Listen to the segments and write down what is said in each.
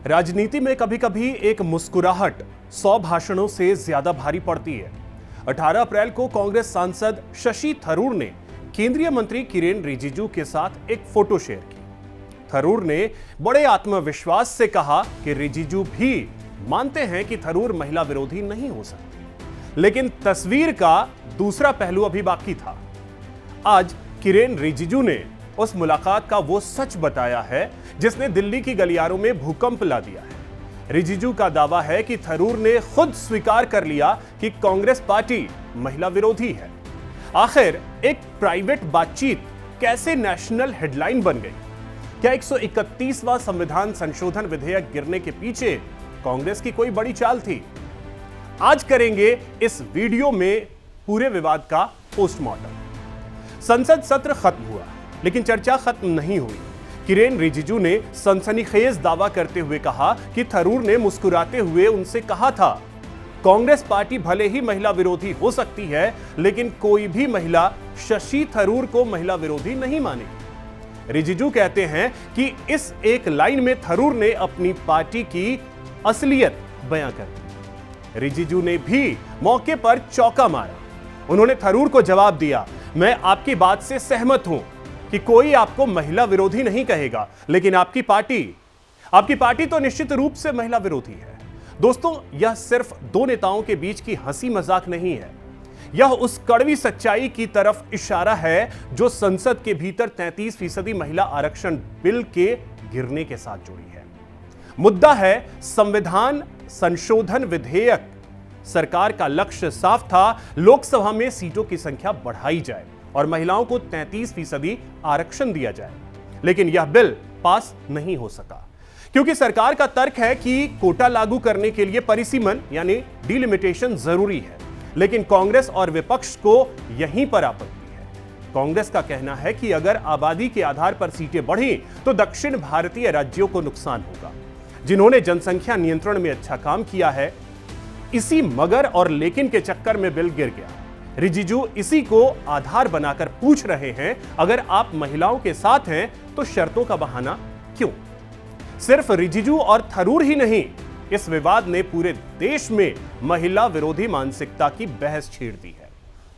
राजनीति में कभी कभी एक मुस्कुराहट 100 भाषणों से ज्यादा भारी पड़ती है। 18 अप्रैल को कांग्रेस सांसद शशि थरूर ने केंद्रीय मंत्री किरेन रिजिजू के साथ एक फोटो शेयर की। थरूर ने बड़े आत्मविश्वास से कहा कि रिजिजू भी मानते हैं कि थरूर महिला विरोधी नहीं हो सकती, लेकिन तस्वीर का दूसरा पहलू अभी बाकी था। आज किरेन रिजिजू ने उस मुलाकात का वो सच बताया है जिसने दिल्ली की गलियारों में भूकंप ला दिया है। रिजिजू का दावा है कि थरूर ने खुद स्वीकार कर लिया कि कांग्रेस पार्टी महिला विरोधी है। आखिर एक प्राइवेट बातचीत कैसे नेशनल हेडलाइन बन गई? क्या 131वां संविधान संशोधन विधेयक गिरने के पीछे कांग्रेस की कोई बड़ी चाल थी? आज करेंगे इस वीडियो में पूरे विवाद का पोस्टमार्टम। संसद सत्र खत्म हुआ, लेकिन चर्चा खत्म नहीं हुई। किरेन रिजिजू ने सनसनीखेज दावा करते हुए कहा कि थरूर ने मुस्कुराते हुए उनसे कहा था, कांग्रेस पार्टी भले ही महिला विरोधी हो सकती है, लेकिन कोई भी महिला शशि थरूर को महिला विरोधी नहीं मानेगी। रिजिजू कहते हैं कि इस एक लाइन में थरूर ने अपनी पार्टी की असलियत बयां कर दी। रिजिजू ने भी मौके पर चौका मारा। उन्होंने थरूर को जवाब दिया, मैं आपकी बात से सहमत हूं कि कोई आपको महिला विरोधी नहीं कहेगा, लेकिन आपकी पार्टी तो निश्चित रूप से महिला विरोधी है। दोस्तों, यह सिर्फ दो नेताओं के बीच की हंसी मजाक नहीं है, यह उस कड़वी सच्चाई की तरफ इशारा है जो संसद के भीतर 33% महिला आरक्षण बिल के गिरने के साथ जुड़ी है। मुद्दा है संविधान संशोधन विधेयक। सरकार का लक्ष्य साफ था, लोकसभा में सीटों की संख्या बढ़ाई जाए और महिलाओं को 33% आरक्षण दिया जाए, लेकिन यह बिल पास नहीं हो सका क्योंकि सरकार का तर्क है कि कोटा लागू करने के लिए परिसीमन यानी डिलिमिटेशन जरूरी है, लेकिन कांग्रेस और विपक्ष को यहीं पर आपत्ति है। कांग्रेस का कहना है कि अगर आबादी के आधार पर सीटें बढ़ी तो दक्षिण भारतीय राज्यों को नुकसान होगा, जिन्होंने जनसंख्या नियंत्रण में अच्छा काम किया है। इसी मगर और लेकिन के चक्कर में बिल गिर गया। रिजिजू इसी को आधार बनाकर पूछ रहे हैं, अगर आप महिलाओं के साथ हैं तो शर्तों का बहाना क्यों? सिर्फ रिजिजू और थरूर ही नहीं, इस विवाद ने पूरे देश में महिला विरोधी मानसिकता की बहस छेड़ दी है।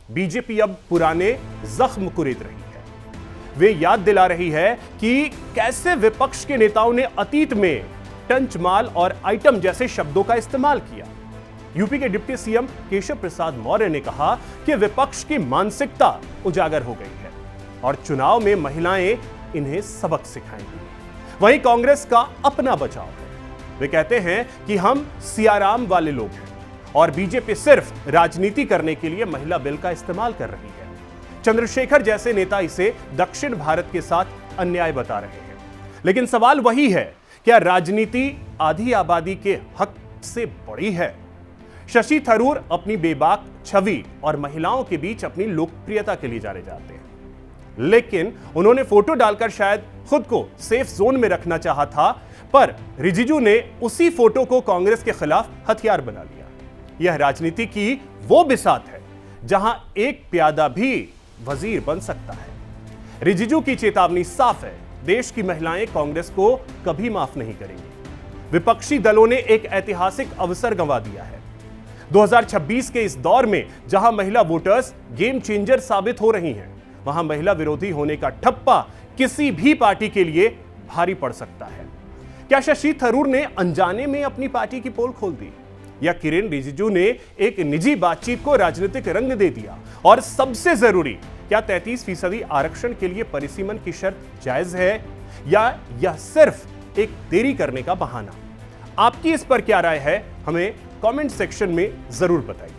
बीजेपी अब पुराने जख्म कुरेद रही है। वे याद दिला रही है कि कैसे विपक्ष के नेताओं ने अतीत में टंचमाल और आइटम जैसे शब्दों का इस्तेमाल किया। यूपी के डिप्टी सीएम केशव प्रसाद मौर्य ने कहा कि विपक्ष की मानसिकता उजागर हो गई है और चुनाव में महिलाएं इन्हें सबक सिखाएंगी। वहीं कांग्रेस का अपना बचाव है। वे कहते हैं कि हम सियाराम वाले लोग हैं और बीजेपी सिर्फ राजनीति करने के लिए महिला बिल का इस्तेमाल कर रही है। चंद्रशेखर जैसे नेता इसे दक्षिण भारत के साथ अन्याय बता रहे हैं। लेकिन सवाल वही है, क्या राजनीति आधी आबादी के हक से बड़ी है? शशि थरूर अपनी बेबाक छवि और महिलाओं के बीच अपनी लोकप्रियता के लिए जाने जाते हैं, लेकिन उन्होंने फोटो डालकर शायद खुद को सेफ जोन में रखना चाहा था, पर रिजिजू ने उसी फोटो को कांग्रेस के खिलाफ हथियार बना लिया। यह राजनीति की वो बिसात है जहां एक प्यादा भी वजीर बन सकता है। रिजिजू की चेतावनी साफ है, देश की महिलाएं कांग्रेस को कभी माफ नहीं करेंगी। विपक्षी दलों ने एक ऐतिहासिक अवसर गंवा दिया है। 2026 के इस दौर में जहां महिला वोटर्स गेम चेंजर साबित हो रही हैं, वहां महिला विरोधी होने का ठप्पा किसी भी पार्टी के लिए भारी पड़ सकता है। क्या शशि थरूर ने अनजाने में अपनी पार्टी की पोल खोल दी, या किरेन रिजिजू ने एक निजी बातचीत को राजनीतिक रंग दे दिया? और सबसे जरूरी, क्या 33% आरक्षण के लिए परिसीमन की शर्त जायज है, या यह सिर्फ एक देरी करने का बहाना? आपकी इस पर क्या राय है, हमें कमेंट सेक्शन में जरूर बताइए।